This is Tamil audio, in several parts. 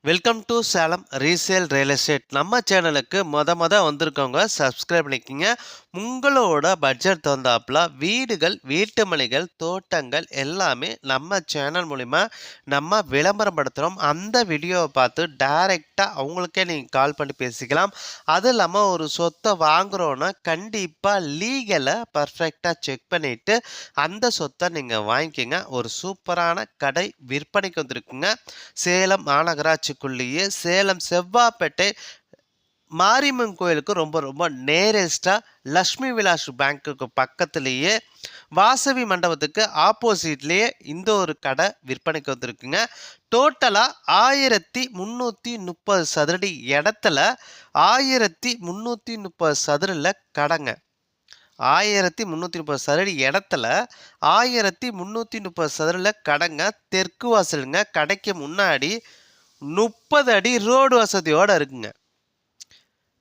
Welcome to Salem resale real estate. நம்ம சேனலுக்கு மொத வந்திருக்கவங்க சப்ஸ்கிரைப் பண்ணிக்கிங்க. உங்களோட பட்ஜெட் தகுந்தாப்புல வீடுகள், வீட்டுமனைகள், தோட்டங்கள் எல்லாமே நம்ம சேனல் மூலிமா நம்ம விளம்பரப்படுத்துகிறோம். அந்த வீடியோவை பார்த்து டைரெக்டாக அவங்களுக்கே நீங்கள் கால் பண்ணி பேசிக்கலாம். அது இல்லாமல் ஒரு சொத்தை வாங்குகிறோன்னா கண்டிப்பாக லீகலை பர்ஃபெக்டாக செக் பண்ணிவிட்டு அந்த சொத்தை நீங்கள் வாங்கிக்கிங்க. ஒரு சூப்பரான கடை விற்பனைக்கு வந்திருக்குங்க. சேலம் மாநகராட்சி சேலம் செவ்வாப்பேட்டை மாரியம்மன் கோயிலுக்கு ரொம்ப நேரஸ்டாக லக்ஷ்மி விலாஸ் பேங்க்குக்கு பக்கத்துலேயே வாசவி மண்டபத்துக்கு ஆப்போசிட்லேயே இந்த ஒரு கடை விற்பனைக்கு வந்திருக்குங்க. டோட்டலாக 1330 சதுரடி இடத்துல 1330 சதுரில் கடைங்க. 1330 சதுரடி இடத்துல 1330 சதுரில் கடைங்க. தெற்கு வாசலுங்க. கடைக்கு முன்னாடி 30 அடி ரோடு வசதியோடு இருக்குங்க.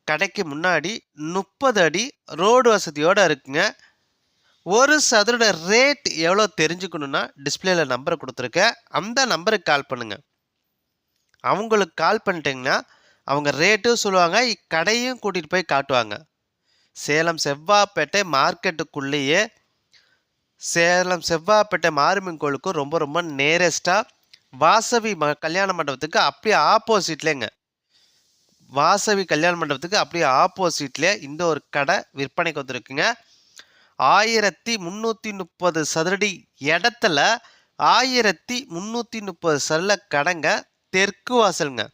கடைக்கு முன்னாடி 30 அடி ரோடு வசதியோடு இருக்குங்க. ஒரு சதுரோட ரேட் எவ்வளோ தெரிஞ்சுக்கணுன்னா டிஸ்பிளேல நம்பரை கொடுத்துருக்கேன். அந்த நம்பருக்கு கால் பண்ணுங்கள். அவங்களுக்கு கால் பண்ணிட்டீங்கன்னா அவங்க ரேட்டும் சொல்லுவாங்க, கடையும் கூட்டிகிட்டு போய் காட்டுவாங்க. சேலம் செவ்வாப்பேட்டை மார்க்கெட்டுக்குள்ளேயே சேலம் செவ்வாப்பேட்டை மாரியம்மன் கோயிலுக்கு ரொம்ப நேரஸ்டாக வாசவி கல்யாண மண்டபத்துக்கு அப்படியே ஆப்போசிட்லேங்க. வாசவி கல்யாண மண்டபத்துக்கு அப்படியே ஆப்போசிட்லேயே இந்த ஒரு கடை விற்பனைக்கு வந்துருக்குங்க. 1330 சதுரடி இடத்துல 1330 சதுர கடைங்க. தெற்கு வாசலுங்க.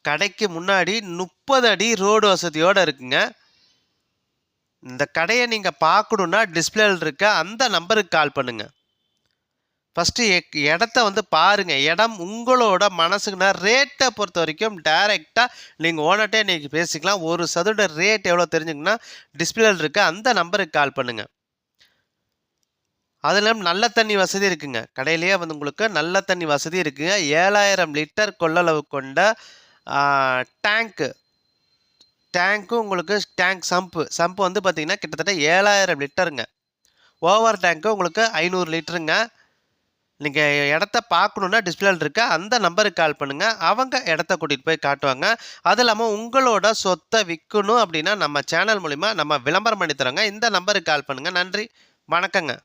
கடைக்கு முன்னாடி 30 அடி ரோடு வசதியோடு இருக்குங்க. இந்த கடையை நீங்கள் பார்க்கணுன்னா டிஸ்பிளேல இருக்க அந்த நம்பருக்கு கால் பண்ணுங்கள். ஃபஸ்ட்டு இடத்த பாருங்கள். இடம் உங்களோட மனசுக்குன்னா ரேட்டை பொறுத்த வரைக்கும் டைரெக்டாக நீங்கள் ஓனர்ட்டே நீங்கள் பேசிக்கலாம். ஒரு சதுர ரேட் எவ்வளோ தெரிஞ்சுங்கன்னா டிஸ்பிளேல இருக்க அந்த நம்பருக்கு கால் பண்ணுங்கள். அது இல்லாமல் நல்ல தண்ணி வசதி இருக்குங்க. கடையிலேயே உங்களுக்கு நல்ல தண்ணி வசதி இருக்குங்க. 7000 லிட்டர் கொள்ளளவு கொண்ட டேங்க்கு உங்களுக்கு சம்பு பார்த்திங்கன்னா கிட்டத்தட்ட 7000 லிட்டருங்க. ஓவர் டேங்க்கு உங்களுக்கு 500 லிட்டருங்க. நீங்கள் இடத்த பார்க்கணுன்னா டிஸ்பிளேல இருக்க அந்த நம்பருக்கு கால் பண்ணுங்கள். அவங்க இடத்த கூட்டிகிட்டு போய் காட்டுவாங்க. அது இல்லாமல் உங்களோட சொத்தை விற்கணும் அப்படின்னா நம்ம சேனல் மூலிமா நம்ம விளம்பரம் பண்ணி தரோங்க. இந்த நம்பருக்கு கால் பண்ணுங்கள். நன்றி, வணக்கங்க.